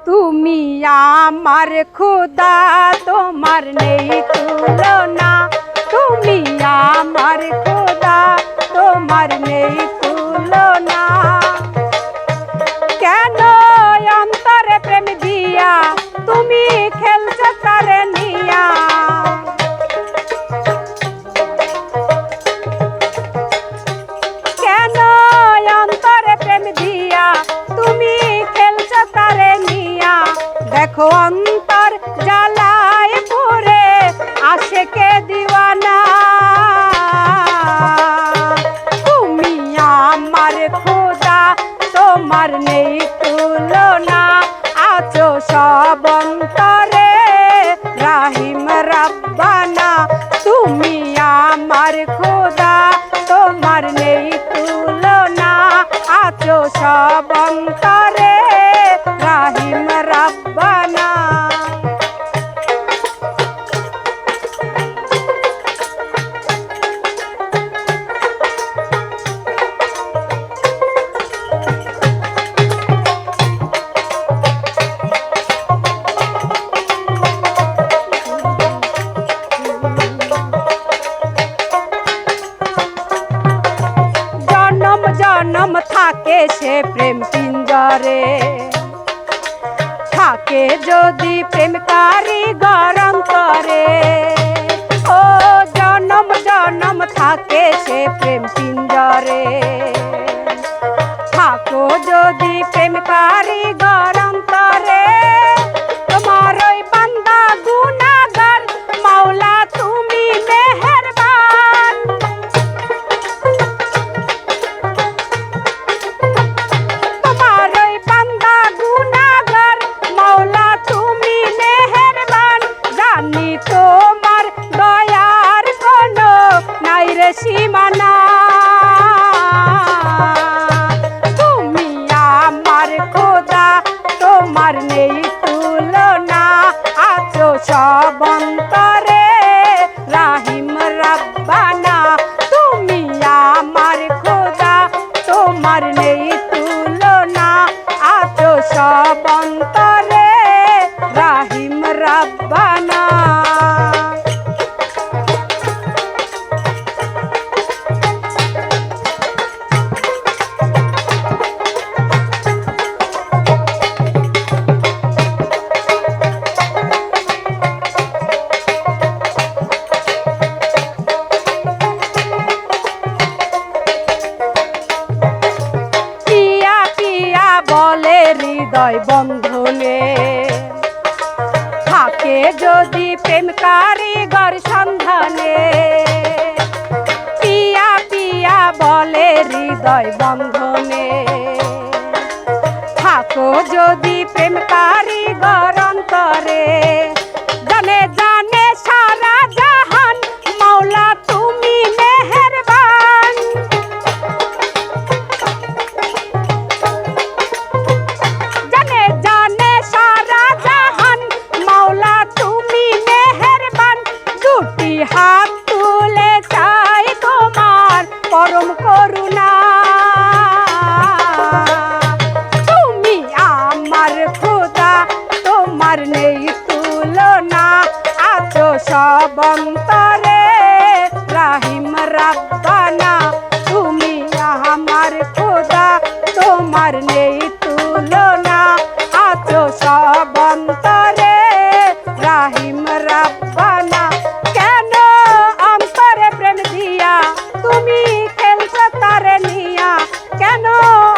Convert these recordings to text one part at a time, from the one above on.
তুমি আমার খোদা, তোমার নেই তুলনা। তুমি আমার খোদা, তোমার নেই তুলনা। কেন অন্তরে প্রেম দিয়া তুমি খেলছো তারে নিয়া? কেন অন্তরে প্রেম দিয়া তুমি খেলছো তারে নিয়া? দেখো অন্তর জ্বালায় পুরে আশেকে দিওয়ানা। তুমি আমার খোদা, তোমার নেই তুলনা। আছো সব অন্তরে রাহিম রাব্বানা। তুমি আমার খোদা, তোমার নেই তুলনা। আছো সব অন্তরে রাহিম রাব্বানা। জনম থাকে সে প্রেম পিঞ্জরে, থাকে যদি প্রেম কারিগর অন্তরে। ও জনম জনম থাকে সে প্রেম পিঞ্জরে, থাকো যদি প্রেম কারিগর অন্তরে। তোমার ওই বান্দা গুনাহগার, মাওলা তুমি মেহেরবান। তোমার ওই বান্দা গুনাহগার, মাওলা তুমি মেহেরবান। জানি তোমার দয়ার কোনো নাই রে সীমানা। তুমি আমার খোদা, তোমার নেই তুলনা। আছো সব অন্তরে রাহিম রাব্বানা। তুমি আমার খোদা, তোমার নেই তুলনা। আছো সব অন্তরে রাহিম রাব্বানা। বলে হৃদয় বন্ধনে, থাকে যদি প্রেম কারিগর সন্ধানে। পিয়া পিয়া বলে হৃদয় বন্ধনে, থাকো যদি প্রেম কারিগর অন্তরে। জানে জানে সারা জাহান, মাওলা তুমি মেহেরবান। জানে জানে সারা জাহান, মাওলা তুমি মেহেরবান। দুটি হাত তুলে চাই তোমার পরম করুণা। তুমি আমার খোদা, তোমার নেই তুলনা। আছো সব অন্তরে রাহিম রাব্বানা। তুমি আমার খোদা, তোমার নেই তুলনা। আছো সব অন্তরে রাহিম রাব্বানা। কেন অন্তরে প্রেম দিয়া তুমি খেলছো তারে নিয়া? কেন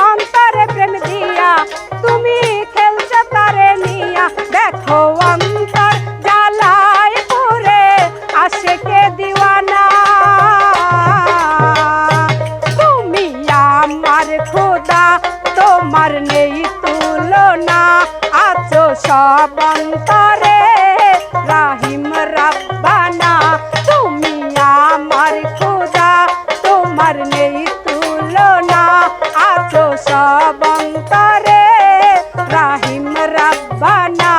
অন্তরে প্রেম দিয়া তুমি খেলছো তারে নিয়া? দেখো অন্তর জ্বালায় পুরে আশেকে দিওয়ানা। তুমি আমার খোদা, তোমার নেই তুলনা। আছো সব অন্তরে রাহিম রাব্বানা। তুমি আমার খোদা, তোমার নেই তুলনা। আছো সব অন্তরে রাহিম রাব্বানা।